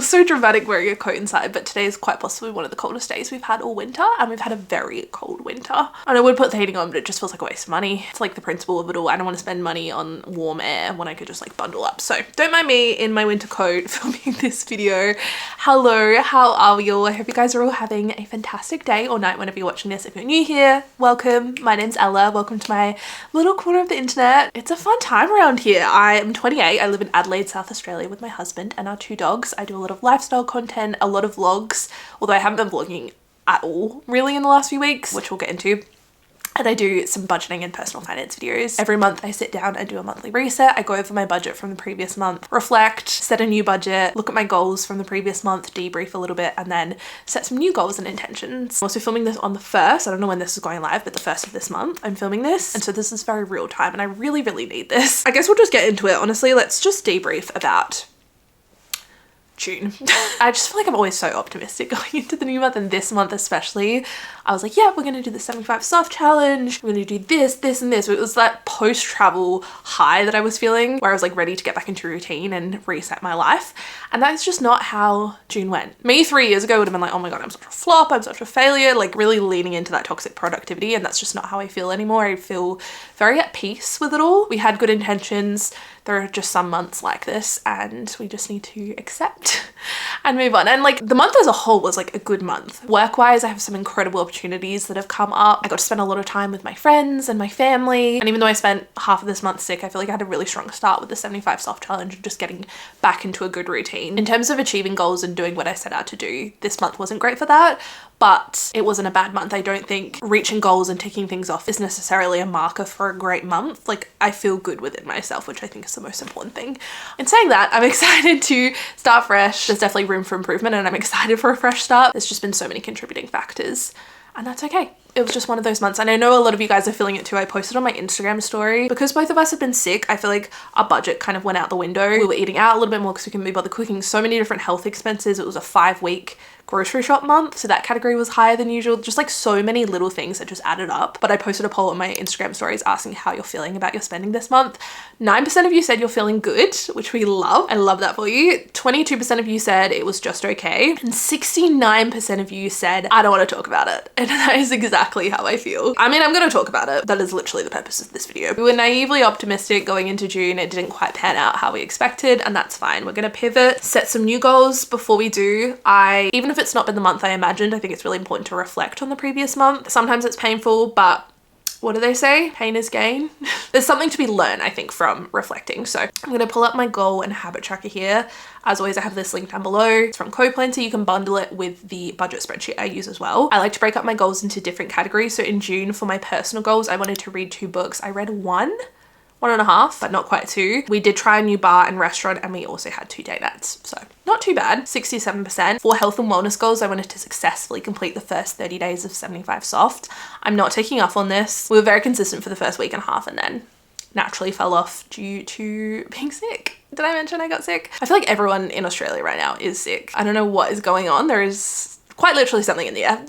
feels so dramatic wearing a coat inside, but today is quite possibly one of the coldest days we've had all winter, and we've had a very cold winter. And I would put the heating on, but it just feels like a waste of money. It's like the principle of it all. I don't want to spend money on warm air when I could just like bundle up. So don't mind me in my winter coat filming this video. Hello, how are you all? I hope you guys are all having a fantastic day or night whenever you're watching this. If you're new here, welcome. My name's Ella. Welcome to my little corner of the internet. It's a fun time around here. I am 28. I live in Adelaide, South Australia with my husband and our 2 dogs. I do a lot of lifestyle content, a lot of vlogs, although I haven't been vlogging at all really in the last few weeks, which we'll get into. And I do some budgeting and personal finance videos. Every month I sit down and do a monthly reset. I go over my budget from the previous month, reflect, set a new budget, look at my goals from the previous month, debrief a little bit, and then set some new goals and intentions. I'm also filming this on the 1st. I don't know when this is going live, but the 1st of this month I'm filming this. And so this is very real time and I really, really need this. I guess we'll just get into it. Honestly, let's just debrief about June. I just feel like I'm always so optimistic going into the new month, and this month especially I was like, yeah, we're gonna do the 75 soft challenge, we're gonna do this, this and this. It was that post-travel high that I was feeling where I was like ready to get back into routine and reset my life, and that's just not how June went. Me 3 years ago would have been like, oh my god, I'm such a flop, I'm such a failure, like really leaning into that toxic productivity, and that's just not how I feel anymore. I feel very at peace with it all. We had good intentions. There are just some months like this and we just need to accept and move on. And like the month as a whole was like a good month. Work-wise, I have some incredible opportunities that have come up. I got to spend a lot of time with my friends and my family. And even though I spent half of this month sick, I feel like I had a really strong start with the 75 soft challenge and just getting back into a good routine. In terms of achieving goals and doing what I set out to do, this month wasn't great for that, but it wasn't a bad month. I don't think reaching goals and ticking things off is necessarily a marker for a great month. Like I feel good within myself, which I think is the most important thing. In saying that, I'm excited to start fresh. There's definitely room for improvement and I'm excited for a fresh start. There's just been so many contributing factors and that's okay. It was just one of those months, and I know a lot of you guys are feeling it too. I posted on my Instagram story because both of us have been sick. I feel like our budget kind of went out the window. We were eating out a little bit more because we couldn't be bothered cooking. So many different health expenses. It was a 5-week grocery shop month, so that category was higher than usual. Just like so many little things that just added up. But I posted a poll on my Instagram stories asking how you're feeling about your spending this month. 9% of you said you're feeling good, which we love. I love that for you. 22% of you said it was just okay, and 69% of you said I don't want to talk about it. And that is exactly how I feel. I mean, I'm going to talk about it. That is literally the purpose of this video. We were naively optimistic going into June. It didn't quite pan out how we expected, and that's fine. We're going to pivot, set some new goals. Before we do, even if it's not been the month I imagined, I think it's really important to reflect on the previous month. Sometimes it's painful, but what do they say? Pain is gain. There's something to be learned, I think, from reflecting. So I'm going to pull up my goal and habit tracker here. As always, I have this link down below. It's from CoPlanner. You can bundle it with the budget spreadsheet I use as well. I like to break up my goals into different categories. So in June, for my personal goals, I wanted to read 2 books. I read 1.5, but not quite 2. We did try a new bar and restaurant, and we also had 2 date nights. So not too bad, 67%. For health and wellness goals, I wanted to successfully complete the first 30 days of 75 soft. I'm not taking off on this. We were very consistent for the first week and a half and then naturally fell off due to being sick. Did I mention I got sick? I feel like everyone in Australia right now is sick. I don't know what is going on. There is quite literally something in the air.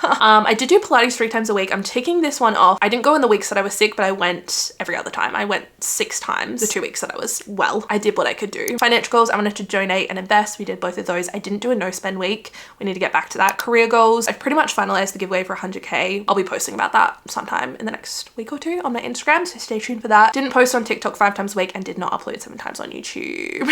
I did do Pilates 3 times a week. I'm taking this one off. I didn't go in the weeks that I was sick, but I went every other time. I went 6 times the 2 weeks that I was well. I did what I could do. Financial goals, I wanted to donate and invest. We did both of those. I didn't do a no spend week. We need to get back to that. Career goals, I've pretty much finalized the giveaway for 100k. I'll be posting about that sometime in the next week or 2 on my Instagram, so stay tuned for that. Didn't post on TikTok 5 times a week and did not upload 7 times on YouTube.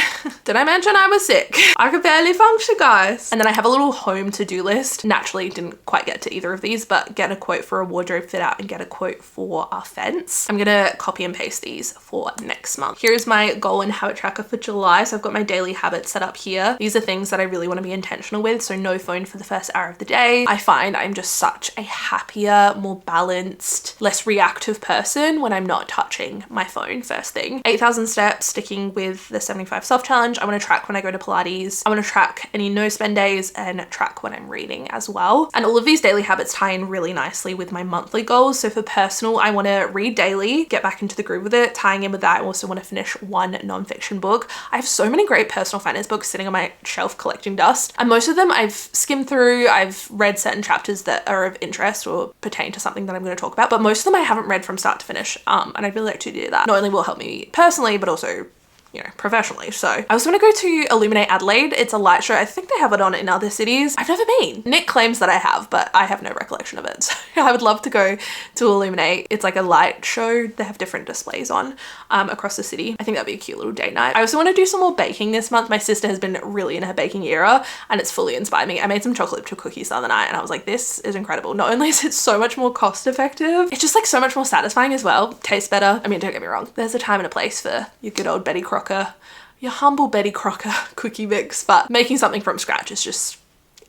Did I mention I was sick? I could barely function, guys. And then I have a little home to-do list. Naturally didn't quite get to either of these, but get a quote for a wardrobe fit out and get a quote for our fence. I'm gonna copy and paste these for next month. Here's my goal and habit tracker for July. So I've got my daily habits set up here. These are things that I really want to be intentional with. So no phone for the first hour of the day. I find I'm just such a happier, more balanced, less reactive person when I'm not touching my phone first thing. 8,000 steps, sticking with the 75 soft challenge. I want to track when I go to Pilates. I want to track any no spend days and track when I'm reading as well. And all of these daily habits tie in really nicely with my monthly goals. So for personal, I want to read daily, get back into the groove with it. Tying in with that, I also want to finish 1 nonfiction book. I have so many great personal finance books sitting on my shelf collecting dust, and most of them I've skimmed through. I've read certain chapters that are of interest or pertain to something that I'm going to talk about, but most of them I haven't read from start to finish, and I'd really like to do that. Not only will it help me personally, but also you know, professionally. So I was gonna go to Illuminate Adelaide. It's a light show. I think they have it on in other cities. I've never been. Nick claims that I have, but I have no recollection of it. So I would love to go to Illuminate. It's like a light show. They have different displays on across the city. I think that'd be a cute little date night. I also want to do some more baking this month. My sister has been really in her baking era and it's fully inspired me. I made some chocolate chip cookies the other night and I was like, this is incredible. Not only is it so much more cost effective, it's just like so much more satisfying as well. Tastes better. I mean, don't get me wrong. There's a time and a place for your good old Betty Crocker, your humble Betty Crocker cookie mix, but making something from scratch is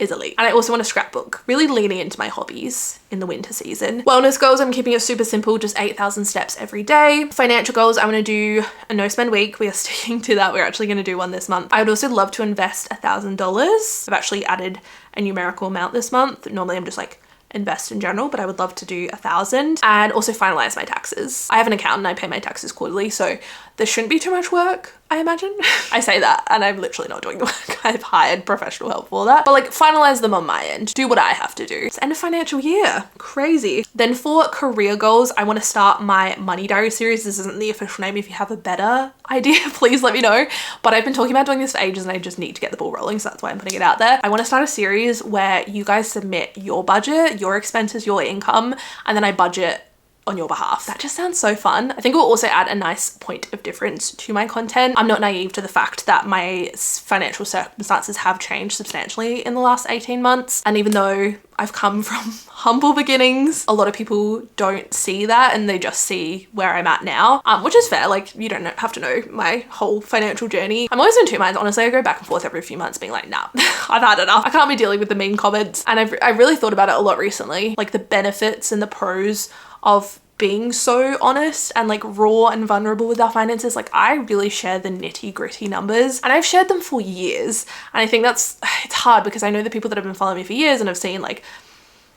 elite. And I also want to scrapbook, really leaning into my hobbies in the winter season. Wellness goals, I'm keeping it super simple, just 8,000 steps every day. Financial goals, I want to do a no spend week. We are sticking to that. We're actually going to do one this month. I would also love to invest $1,000. I've actually added a numerical amount this month. Normally I'm just like invest in general, but I would love to do 1,000 and also finalize my taxes. I have an accountant, I pay my taxes quarterly, so there shouldn't be too much work, I imagine. I say that and I'm literally not doing the work. I've hired professional help for that, but like finalize them on my end, do what I have to do. It's end of financial year, crazy. Then for career goals, I want to start my money diary series. This isn't the official name. If you have a better idea, please let me know. But I've been talking about doing this for ages and I just need to get the ball rolling, so that's why I'm putting it out there. I want to start a series where you guys submit your budget, your expenses, your income, and then I budget on your behalf. That just sounds so fun. I think it will also add a nice point of difference to my content. I'm not naive to the fact that my financial circumstances have changed substantially in the last 18 months. And even though I've come from humble beginnings, a lot of people don't see that and they just see where I'm at now, which is fair. Like, you don't have to know my whole financial journey. I'm always in two minds. Honestly, I go back and forth every few months being like, nah, I've had enough. I can't be dealing with the mean comments. And I've really thought about it a lot recently, like the benefits and the pros of being so honest and like raw and vulnerable with our finances. Like, I really share the nitty gritty numbers and I've shared them for years. And I think it's hard because I know the people that have been following me for years and have seen like,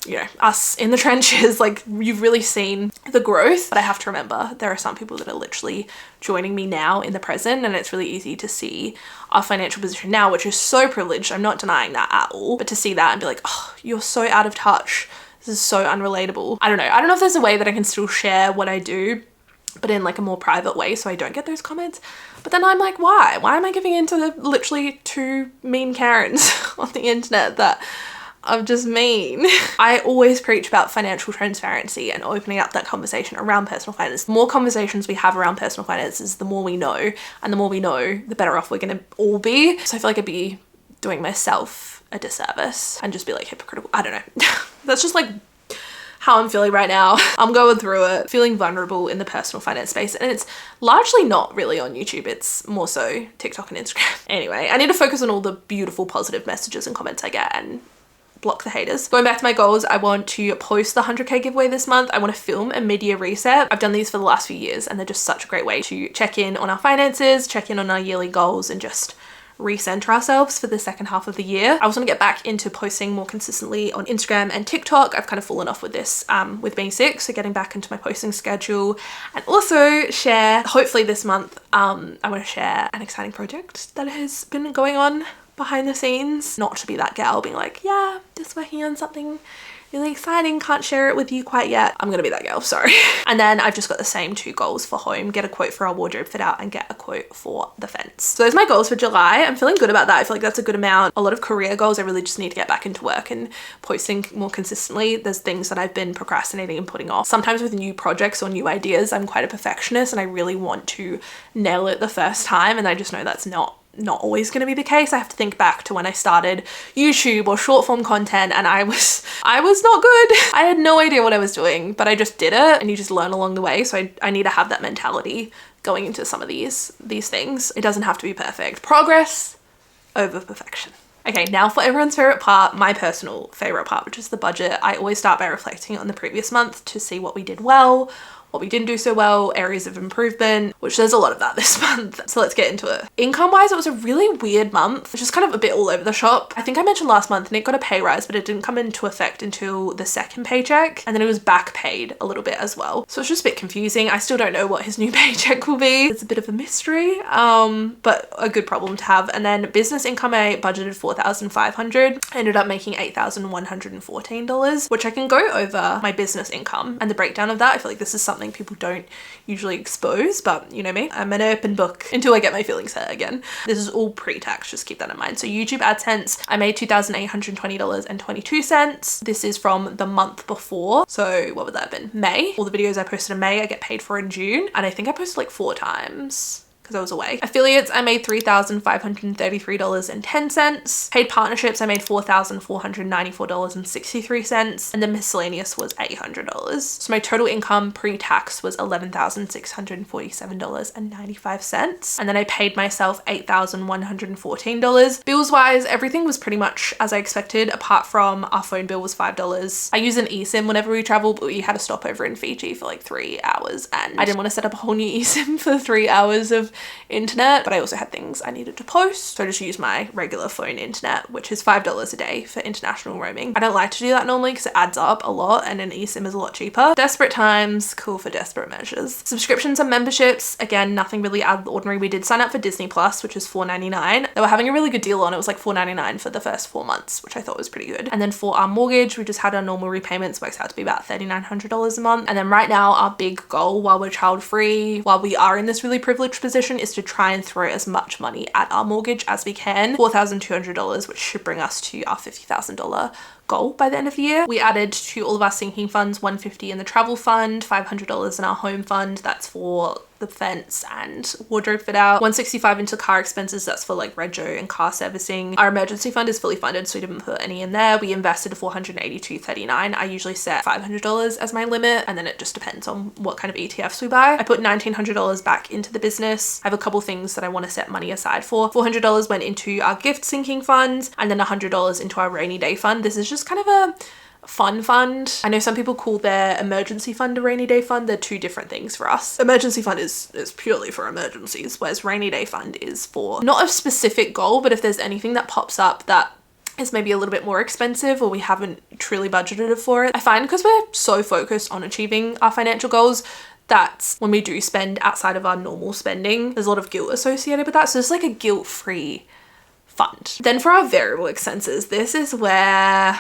you know, us in the trenches, like you've really seen the growth. But I have to remember there are some people that are literally joining me now in the present, and it's really easy to see our financial position now, which is so privileged. I'm not denying that at all, but to see that and be like, oh, you're so out of touch. This is so unrelatable. I don't know. I don't know if there's a way that I can still share what I do, but in like a more private way so I don't get those comments. But then I'm like, why? Why am I giving in to the literally two mean Karens on the internet that I'm just mean? I always preach about financial transparency and opening up that conversation around personal finance. The more conversations we have around personal finances, the more we know, and the more we know, the better off we're gonna all be. So I feel like I'd be doing myself a disservice and just be like hypocritical. I don't know. That's just like how I'm feeling right now. I'm going through it, feeling vulnerable in the personal finance space, and it's largely not really on YouTube. It's more so TikTok and Instagram. Anyway, I need to focus on all the beautiful positive messages and comments I get and block the haters. Going back to my goals, I want to post the 100k giveaway this month. I want to film a mid-year reset. I've done these for the last few years and they're just such a great way to check in on our finances, check in on our yearly goals, and just recenter ourselves for the second half of the year. I also want to get back into posting more consistently on Instagram and TikTok. I've kind of fallen off with this with being sick, so getting back into my posting schedule, and also share, hopefully this month, I want to share an exciting project that has been going on behind the scenes. Not to be that girl being like, yeah, just working on something really exciting, can't share it with you quite yet. I'm gonna be that girl, sorry. And then I've just got the same two goals for home: get a quote for our wardrobe fit out and get a quote for the fence. So those are my goals for July. I'm feeling good about that. I feel like that's a good amount. A lot of career goals, I really just need to get back into work and posting more consistently. There's things that I've been procrastinating and putting off. Sometimes with new projects or new ideas, I'm quite a perfectionist and I really want to nail it the first time, and I just know that's not always going to be the case. I have to think back to when I started YouTube or short form content and I was not good. I had no idea what I was doing, but I just did it, and you just learn along the way. So I need to have that mentality going into some of these things. It doesn't have to be perfect. Progress over perfection. Okay, now for everyone's favorite part, my personal favorite part, which is the budget. I always start by reflecting on the previous month to see what we did well, what we didn't do so well, areas of improvement, which there's a lot of that this month. So let's get into it. Income wise, it was a really weird month, which is kind of a bit all over the shop. I think I mentioned last month Nick got a pay rise, but it didn't come into effect until the second paycheck, and then it was back paid a little bit as well. So it's just a bit confusing. I still don't know what his new paycheck will be. It's a bit of a mystery, but a good problem to have. And then business income, I budgeted $4,500. I ended up making $8,114, which I can go over my business income and the breakdown of that. I feel like this is something something people don't usually expose, but you know me, I'm an open book until I get my feelings hurt again. This is all pre-tax, just keep that in mind. So YouTube AdSense, I made $2,820.22. This is from the month before. So what would that have been? May. All the videos I posted in May, I get paid for in June. And I think I posted like 4 times because I was away. Affiliates, I made $3,533.10. Paid partnerships, I made $4,494.63. And then miscellaneous was $800. So my total income pre-tax was $11,647.95. And then I paid myself $8,114. Bills wise, everything was pretty much as I expected, apart from our phone bill was $5. I use an eSIM whenever we travel, but we had a stopover in Fiji for like 3 hours and I didn't want to set up a whole new eSIM for 3 hours of internet, but I also had things I needed to post, so I just used my regular phone internet, which is $5 a day for international roaming. I don't like to do that normally because it adds up a lot and an eSIM is a lot cheaper. Desperate times, cool for desperate measures. Subscriptions and memberships, again, nothing really out of the ordinary. We did sign up for Disney Plus, which is $4.99. They were having a really good deal on it. It was like $4.99 for the first 4 months, which I thought was pretty good. And then for our mortgage, we just had our normal repayments, works out to be about $3,900 a month. And then right now, our big goal while we're child free, while we are in this really privileged position, is to try and throw as much money at our mortgage as we can, $4,200, which should bring us to our $50,000 goal by the end of the year. We added to all of our sinking funds $150 in the travel fund, $500 in our home fund, that's for the fence and wardrobe fit out, $165 into car expenses, that's for like rego and car servicing. Our emergency fund is fully funded, so we didn't put any in there. We invested $482.39. I usually set $500 as my limit, and then it just depends on what kind of ETFs we buy. I put $1,900 back into the business. I have a couple things that I want to set money aside for. $400 went into our gift sinking funds, and then $100 into our rainy day fund. This is just kind of a fun fund. I know some people call their emergency fund a rainy day fund. They're two different things for us. Emergency fund is purely for emergencies, whereas rainy day fund is for not a specific goal, but if there's anything that pops up that is maybe a little bit more expensive or we haven't truly budgeted for it. I find because we're so focused on achieving our financial goals, that's when we do spend outside of our normal spending, there's a lot of guilt associated with that. So it's like a guilt-free fund. Then for our variable expenses, this is where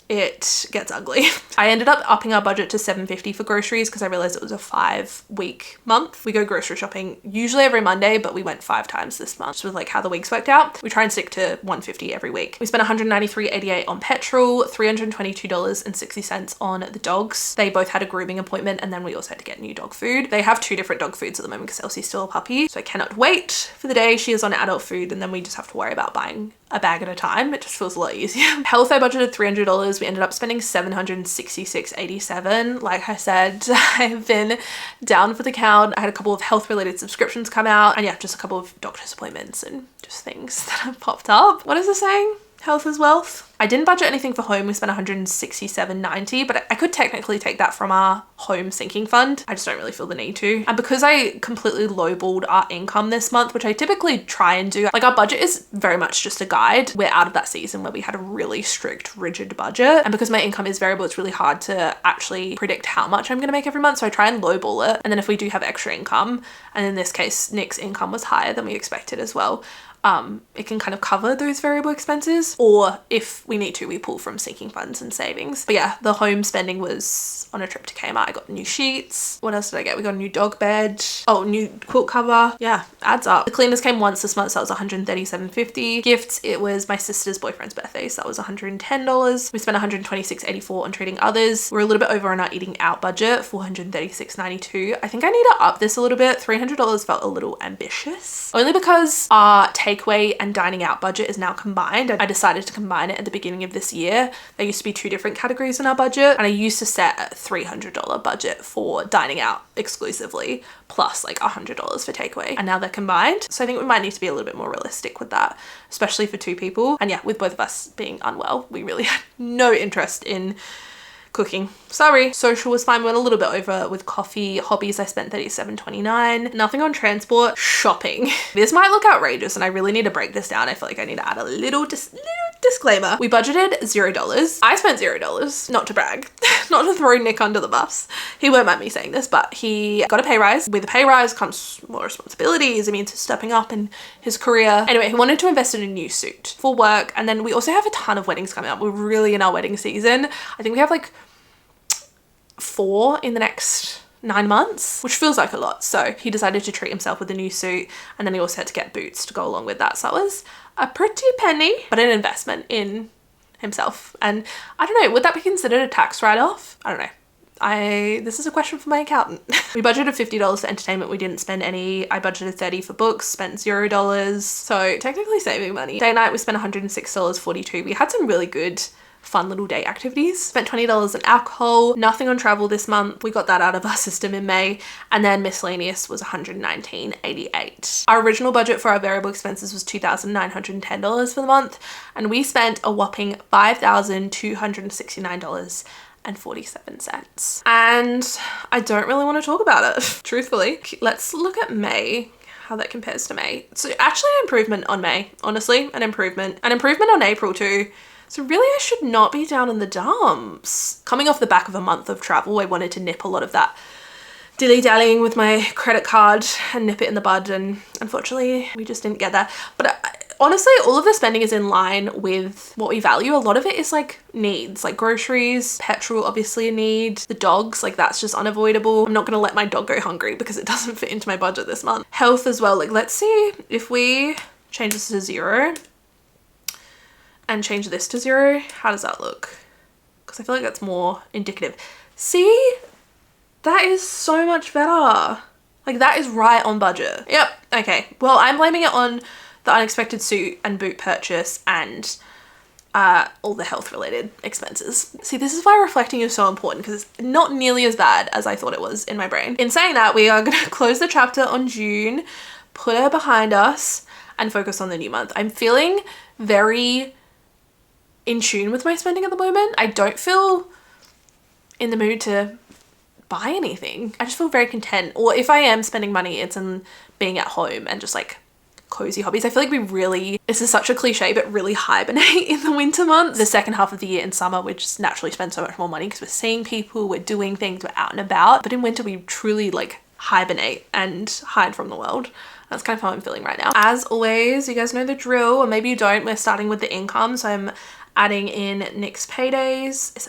it gets ugly. I ended up upping our budget to $750 for groceries because I realized it was a 5-week month. We go grocery shopping usually every Monday, but we went 5 times this month, just with like how the weeks worked out. We try and stick to $150 every week. We spent $193.88 on petrol, $322.60 on the dogs. They both had a grooming appointment, and then we also had to get new dog food. They have 2 different dog foods at the moment because Elsie's still a puppy, so I cannot wait for the day she is on adult food, and then we just have to worry about buying a bag at a time. It just feels a lot easier. Health, I budgeted $300. We ended up spending $766.87. Like I said, I've been down for the count. I had a couple of health related subscriptions come out, and yeah, just a couple of doctor's appointments and just things that have popped up. What is it saying? Health is wealth. I didn't budget anything for home. We spent $167.90, but I could technically take that from our home sinking fund. I just don't really feel the need to. And because I completely lowballed our income this month, which I typically try and do, like our budget is very much just a guide. We're out of that season where we had a really strict, rigid budget. And because my income is variable, it's really hard to actually predict how much I'm going to make every month. So I try and lowball it. And then if we do have extra income, and in this case, Nick's income was higher than we expected as well, it can kind of cover those variable expenses, or if we need to, we pull from sinking funds and savings. But yeah, the home spending was on a trip to Kmart. I got new sheets. What else did I get? We got a new dog bed. Oh, new quilt cover. Yeah, adds up. The cleaners came once this month, so that was $137.50. Gifts, it was my sister's boyfriend's birthday, so that was $110. We spent $126.84 on treating others. We're a little bit over on our eating out budget, $436.92. I think I need to up this a little bit. $300 felt a little ambitious, only because our takeaway and dining out budget is now combined. I decided to combine it at the beginning of this year. There used to be 2 different categories in our budget, and I used to set a $300 budget for dining out exclusively, plus like $100 for takeaway, and now they're combined. So I think we might need to be a little bit more realistic with that, especially for 2 people. And yeah, with both of us being unwell, we really had no interest in cooking. Sorry. Social was fine. We went a little bit over with coffee. Hobbies, I spent $37.29. Nothing on transport. Shopping. This might look outrageous, and I really need to break this down. I feel like I need to add a little disclaimer. We budgeted $0. I spent $0, not to brag, not to throw Nick under the bus. He won't mind me saying this, but he got a pay rise. With a pay rise comes more responsibilities. It means stepping up in his career. Anyway, he wanted to invest in a new suit for work. And then we also have a ton of weddings coming up. We're really in our wedding season. I think we have like 4 in the next 9 months, which feels like a lot. So he decided to treat himself with a new suit, and then he also had to get boots to go along with that. So that was a pretty penny, but an investment in himself. And I don't know, would that be considered a tax write-off? I don't know. This is a question for my accountant. We budgeted $50 for entertainment. We didn't spend any. I budgeted $30 for books, spent $0. So technically saving money. Day night, we spent $106.42. We had some really good fun little day activities. Spent $20 on alcohol, nothing on travel this month. We got that out of our system in May. And then miscellaneous was $119.88. Our original budget for our variable expenses was $2,910 for the month. And we spent a whopping $5,269.47. And I don't really want to talk about it, truthfully. Let's look at May, how that compares to May. So actually an improvement on May, honestly, an improvement on April too. So really I should not be down in the dumps. Coming off the back of a month of travel, I wanted to nip a lot of that dilly-dallying with my credit card and nip it in the bud, and unfortunately we just didn't get that. But honestly, all of the spending is in line with what we value. A lot of it is like needs, like groceries, petrol, obviously a need. The dogs, like that's just unavoidable. I'm not gonna let my dog go hungry because it doesn't fit into my budget this month. Health as well, like let's see if we change this to 0 and change this to 0, how does that look? Because I feel like that's more indicative. See, that is so much better. Like that is right on budget. Yep, okay. Well, I'm blaming it on the unexpected suit and boot purchase and all the health related expenses. See, this is why reflecting is so important, because it's not nearly as bad as I thought it was in my brain. In saying that, we are gonna close the chapter on June, put her behind us, and focus on the new month. I'm feeling very in tune with my spending at the moment. I don't feel in the mood to buy anything. I just feel very content. Or if I am spending money, it's in being at home and just like cozy hobbies. I feel like we really, this is such a cliche, but really hibernate in the winter months. The second half of the year in summer, we just naturally spend so much more money because we're seeing people, we're doing things, we're out and about. But in winter, we truly like hibernate and hide from the world. That's kind of how I'm feeling right now. As always, you guys know the drill, or maybe you don't. We're starting with the income. So I'm adding in Nick's paydays.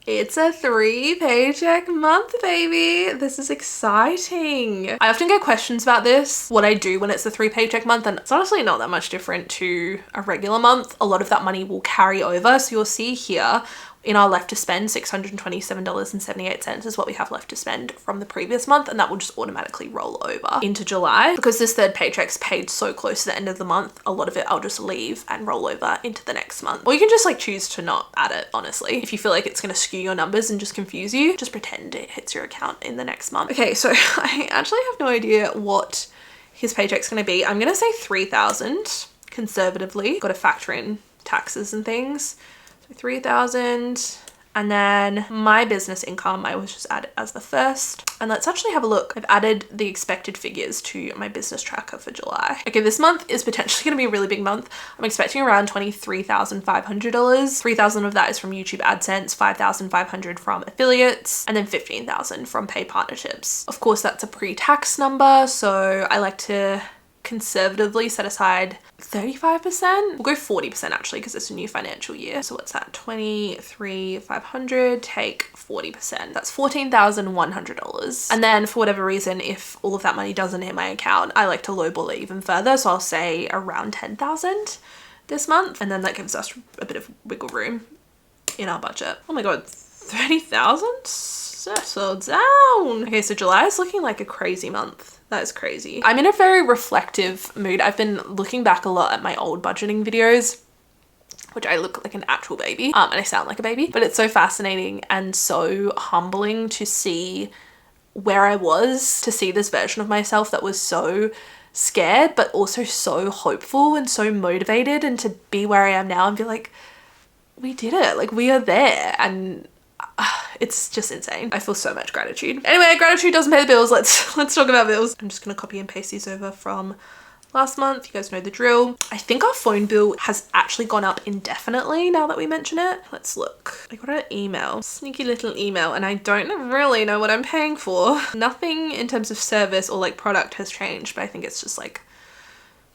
It's a 3 paycheck month, baby. This is exciting. I often get questions about this, what I do when it's a 3 paycheck month, and it's honestly not that much different to a regular month. A lot of that money will carry over. So you'll see here in our left to spend, $627.78 is what we have left to spend from the previous month, and that will just automatically roll over into July. Because this third paycheck's paid so close to the end of the month, a lot of it I'll just leave and roll over into the next month. Or you can just like choose to not add it, honestly. If you feel like it's gonna skew your numbers and just confuse you, just pretend it hits your account in the next month. Okay, so I actually have no idea what his paycheck's gonna be. I'm gonna say 3,000 conservatively. Got to factor in taxes and things. 3,000, and then my business income I was just add it as the first. And let's actually have a look. I've added the expected figures to my business tracker for July. Okay, this month is potentially going to be a really big month. I'm expecting around $23,500. 3,000 of that is from YouTube AdSense, 5,500 from affiliates, and then 15,000 from paid partnerships. Of course, that's a pre-tax number, so I like to conservatively set aside 35%. We'll go 40% actually, because it's a new financial year. So what's that? 23,500 take 40%. That's $14,100. And then for whatever reason, if all of that money doesn't hit my account, I like to lowball it even further. So I'll say around 10,000 this month. And then that gives us a bit of wiggle room in our budget. Oh my God, 30,000? Settle down. Okay, so July is looking like a crazy month. That is crazy. I'm in a very reflective mood. I've been looking back a lot at my old budgeting videos, which I look like an actual baby, and I sound like a baby, but it's so fascinating and so humbling to see where I was, to see this version of myself that was so scared, but also so hopeful and so motivated, and to be where I am now and be like, we did it, like we are there. And it's just insane. I feel so much gratitude. Anyway, gratitude doesn't pay the bills. Let's talk about bills. I'm just gonna copy and paste these over from last month. You guys know the drill. I think our phone bill has actually gone up indefinitely now that we mention it. Let's look. I got an email, sneaky little email, and I don't really know what I'm paying for. Nothing in terms of service or like product has changed, but I think it's just like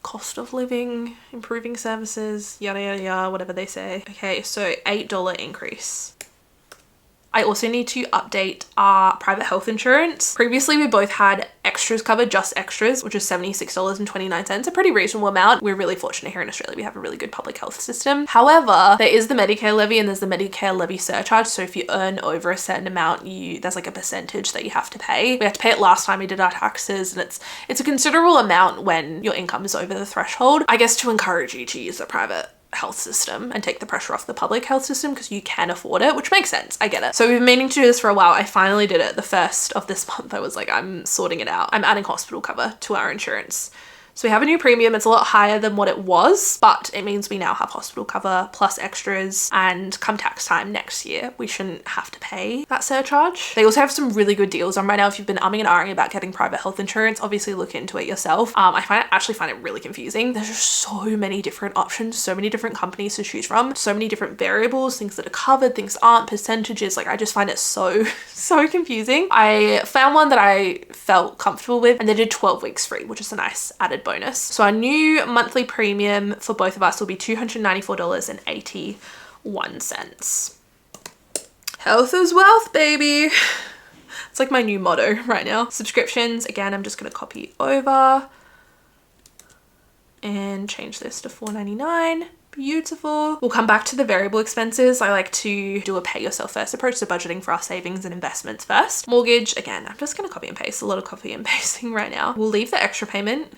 cost of living, improving services, yada yada yada, whatever they say. Okay, so $8 increase. I also need to update our private health insurance. Previously, we both had extras covered, just extras, which is $76.29, a pretty reasonable amount. We're really fortunate here in Australia. We have a really good public health system. However, there is the Medicare levy and there's the Medicare levy surcharge. So if you earn over a certain amount, there's like a percentage that you have to pay. We had to pay it last time we did our taxes, and it's a considerable amount when your income is over the threshold. I guess to encourage you to use the private health system and take the pressure off the public health system because you can afford it, which makes sense. I get it. So we've been meaning to do this for a while. I finally did it the 1st of this month. I was like, I'm sorting it out. I'm adding hospital cover to our insurance. So we have a new premium. It's a lot higher than what it was, but it means we now have hospital cover plus extras, and come tax time next year, we shouldn't have to pay that surcharge. They also have some really good deals on right now. If you've been umming and ahhing about getting private health insurance, obviously look into it yourself. I actually find it really confusing. There's just so many different options, so many different companies to choose from, so many different variables, things that are covered, things aren't, percentages. Like, I just find it so confusing. I found one that I felt comfortable with, and they did 12 weeks free, which is a nice added bonus. So our new monthly premium for both of us will be $294.81. Health is wealth, baby. It's like my new motto right now. Subscriptions, again, I'm just going to copy over and change this to $4.99. Beautiful. We'll come back to the variable expenses. I like to do a pay yourself first approach, so budgeting for our savings and investments first. Mortgage, again, I'm just going to copy and paste. A lot of copy and pasting right now. We'll leave the extra payment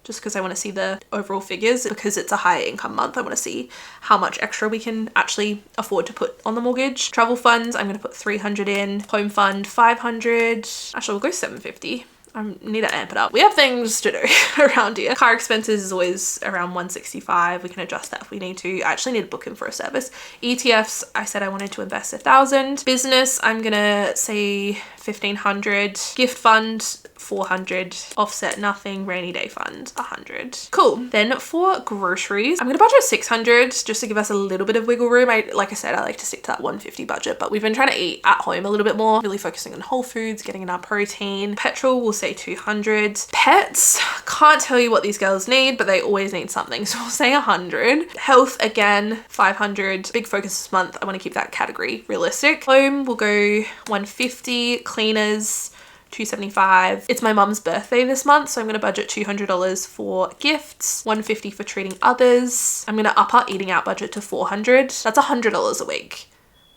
just because I want to see the overall figures. Because it's a higher income month, I want to see how much extra we can actually afford to put on the mortgage. Travel funds, I'm going to put 300 in. Home fund, 500. Actually, we'll go 750. I need to amp it up. We have things to do around here. Car expenses is always around 165. We can adjust that if we need to. I actually need to book in for a service. ETFs, I said I wanted to invest 1,000. Business, I'm gonna say 1,500. Gift fund, 400. Offset nothing. Rainy day fund, 100. Cool. Then for groceries, I'm gonna budget 600 just to give us a little bit of wiggle room. Like I said, I like to stick to that 150 budget, but we've been trying to eat at home a little bit more, really focusing on whole foods, getting in our protein. Petrol, we'll say 200. Pets, can't tell you what these girls need, but they always need something, so we'll say 100. Health, again, 500. Big focus this month. I want to keep that category realistic. Home, we'll go 150. Cleaners, 275. It's my mum's birthday this month, so I'm going to budget $200 for gifts, 150 for treating others. I'm going to up our eating out budget to 400. That's $100 a week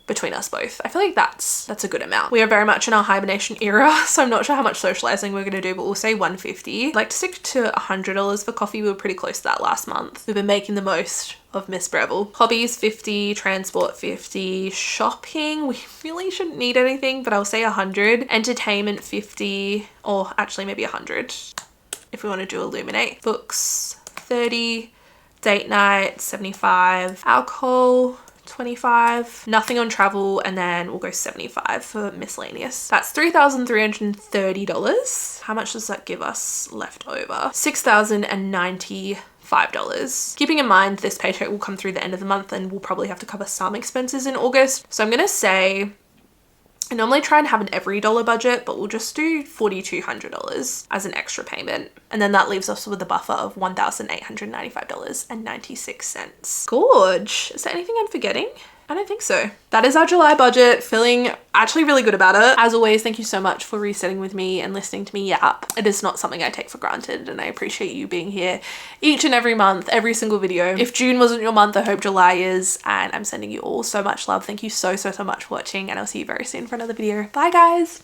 between us both. I feel like that's a good amount. We are very much in our hibernation era, so I'm not sure how much socializing we're gonna do, but we'll say 150. I'd like to stick to $100 for coffee. We were pretty close to that last month. We've been making the most of Miss Breville. Hobbies, 50. Transport, 50. Shopping, we really shouldn't need anything, but I'll say 100. Entertainment, 50, or actually maybe 100 if we want to do Illuminate. Books, 30. Date night, 75. Alcohol, 25. Nothing on travel, and then we'll go 75 for miscellaneous. That's $3,330. How much does that give us left over? $6,095. Keeping in mind this paycheck will come through the end of the month and we'll probably have to cover some expenses in August. So I'm gonna say, I normally try and have an every dollar budget, but we'll just do $4,200 as an extra payment. And then that leaves us with a buffer of $1,895.96. Gorge. Is there anything I'm forgetting? I don't think so. That is our July budget. Feeling actually really good about it. As always, thank you so much for resetting with me and listening to me yap. It is not something I take for granted, and I appreciate you being here each and every month, every single video. If June wasn't your month, I hope July is, and I'm sending you all so much love. Thank you so much for watching, and I'll see you very soon for another video. Bye guys.